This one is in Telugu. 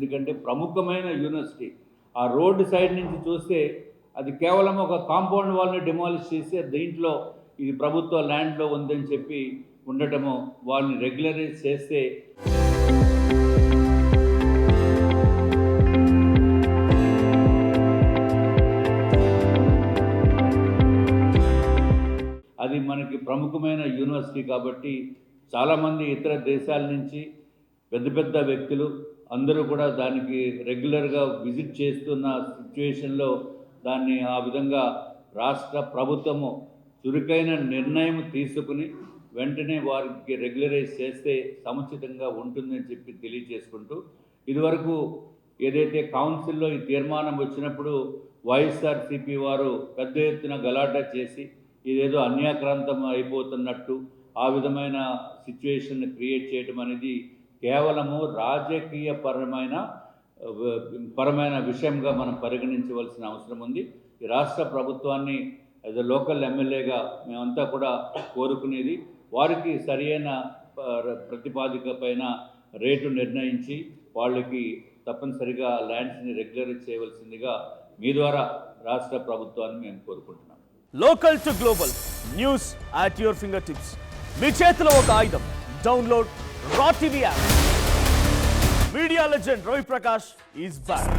ఎందుకంటే ప్రముఖమైన యూనివర్సిటీ. ఆ రోడ్డు సైడ్ నుంచి చూస్తే అది కేవలం ఒక కాంపౌండ్ వాళ్ళని డిమాలిష్ చేసి దీంట్లో ఇది ప్రభుత్వ ల్యాండ్లో ఉందని చెప్పి ఉండటము, వాళ్ళని రెగ్యులరైజ్ చేస్తే అది మనకి ప్రముఖమైన యూనివర్సిటీ కాబట్టి చాలామంది ఇతర దేశాల నుంచి పెద్ద పెద్ద వ్యక్తులు అందరూ కూడా దానికి రెగ్యులర్గా విజిట్ చేస్తున్న సిచ్యువేషన్లో దాన్ని ఆ విధంగా రాష్ట్ర ప్రభుత్వము చురుకైన నిర్ణయం తీసుకుని వెంటనే వారికి రెగ్యులరైజ్ చేస్తే సముచితంగా ఉంటుందని చెప్పి తెలియజేసుకుంటూ, ఇదివరకు ఏదైతే కౌన్సిల్లో ఈ తీర్మానం వచ్చినప్పుడు వైఎస్ఆర్సీపీ వారు పెద్ద ఎత్తున గలాటా చేసి ఇదేదో అన్యాక్రాంతం అయిపోతున్నట్టు ఆ విధమైన సిచ్యువేషన్ క్రియేట్ చేయడం అనేది కేవలము రాజకీయ పరమైన విషయంగా మనం పరిగణించవలసిన అవసరం ఉంది. ఈ రాష్ట్ర ప్రభుత్వాన్ని యాజ్ ఎ లోకల్ ఎమ్మెల్యేగా మేమంతా కూడా కోరుకునేది వారికి సరియైన ప్రతిపాదిక పైన రేటు నిర్ణయించి వాళ్ళకి తప్పనిసరిగా ల్యాండ్స్ని రెగ్యులరైజ్ చేయవలసిందిగా మీ ద్వారా రాష్ట్ర ప్రభుత్వాన్ని మేము కోరుకుంటున్నాం. Local to global news at your finger tips. మీ చేతిలో ఒక ఆయుధం. Download R TV app. Media legend Ravi Prakash is back.